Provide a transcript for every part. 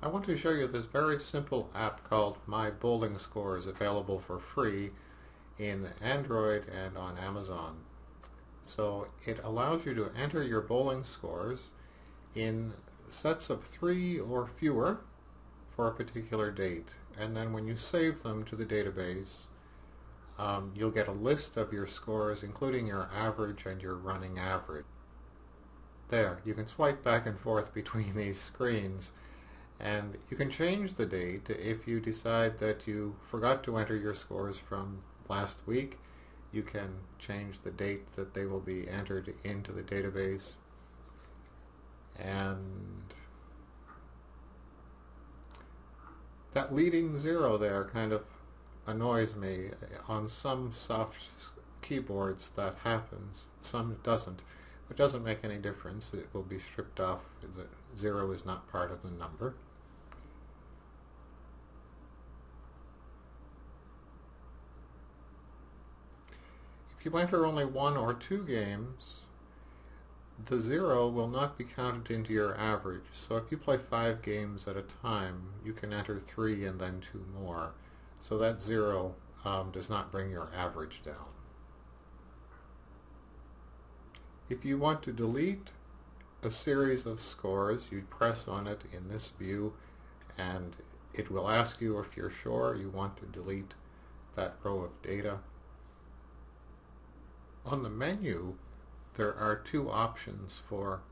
I want to show you this very simple app called MyBowlingScores, available for free in Android and on Amazon. So it allows you to enter your bowling scores in sets of 3 or fewer for a particular date, and then when you save them to the database, you'll get a list of your scores, including your average and your running average. There, you can swipe back and forth between these screens, and you can change the date if you decide that you forgot to enter your scores from last week. You can change the date that they will be entered into the database, and that leading 0 there kind of annoys me. On some soft keyboards that happens, some it doesn't. It doesn't make any difference. It will be stripped off. The 0 is not part of the number. If you enter only 1 or 2 games, the 0 will not be counted into your average. So if you play 5 games at a time, you can enter 3 and then 2 more. So that 0 does not bring your average down. If you want to delete a series of scores, you press on it in this view, and it will ask you if you're sure you want to delete that row of data. On the menu, there are 2 options for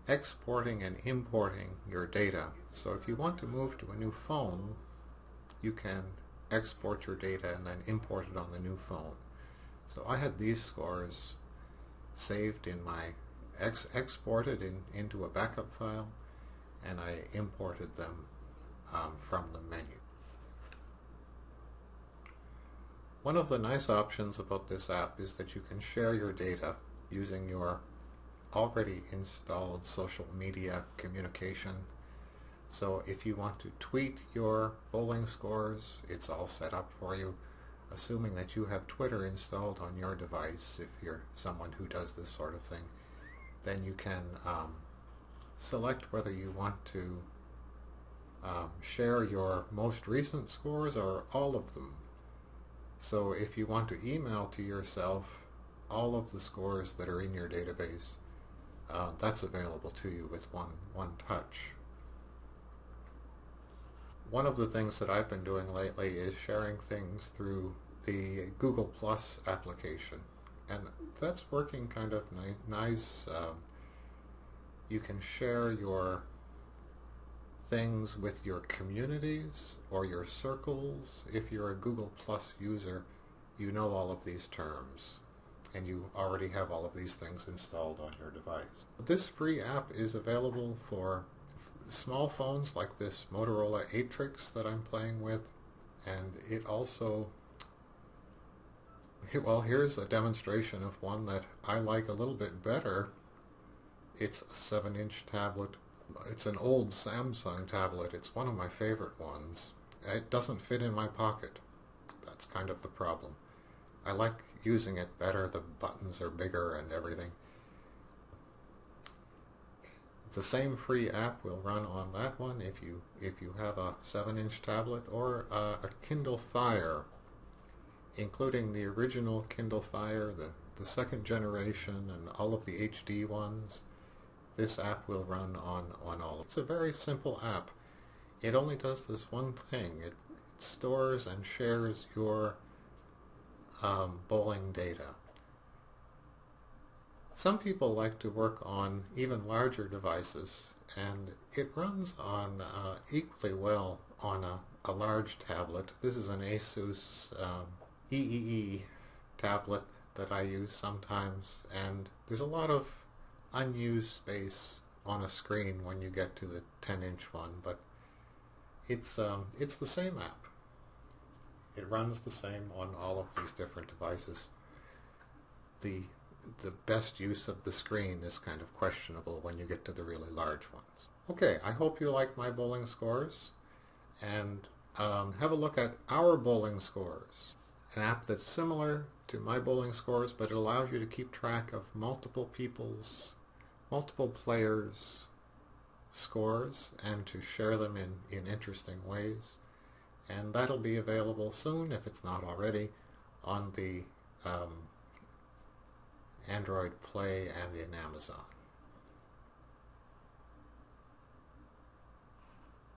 exporting and importing your data. So if you want to move to a new phone, you can export your data and then import it on the new phone. So I had these scores saved in my exported into a backup file, and I imported them from the menu. One of the nice options about this app is that you can share your data using your already installed social media communication. So if you want to tweet your bowling scores, it's all set up for you, assuming that you have Twitter installed on your device. If you're someone who does this sort of thing, then you can select whether you want to share your most recent scores or all of them. So if you want to email to yourself all of the scores that are in your database, that's available to you with one touch. One of the things that I've been doing lately is sharing things through the Google Plus application, and that's working kind of nice. You can share your things with your communities or your circles. If you're a Google Plus user, you know all of these terms, and you already have all of these things installed on your device. This free app is available for small phones like this Motorola Atrix that I'm playing with, and it also, well, here's a demonstration of one that I like a little bit better. It's a 7-inch tablet. It's an old Samsung tablet. It's one of my favorite ones. It doesn't fit in my pocket. That's kind of the problem. I like using it better. The buttons are bigger and everything. The same free app will run on that one if you have a 7-inch tablet or a Kindle Fire, including the original Kindle Fire, the second generation, and all of the HD ones. This app will run on all. It's a very simple app. It only does this one thing. It stores and shares your bowling data. Some people like to work on even larger devices, and it runs on equally well on a large tablet. This is an Asus EEE tablet that I use sometimes, and there's a lot of unused space on a screen when you get to the 10-inch one, but it's the same app. It runs the same on all of these different devices. The best use of the screen is kind of questionable when you get to the really large ones. Okay, I hope you like MyBowlingScores, and have a look at Our Bowling Scores, an app that's similar to MyBowlingScores, but it allows you to keep track of multiple players' scores and to share them in interesting ways. And that'll be available soon, if it's not already, on the Android Play and in Amazon.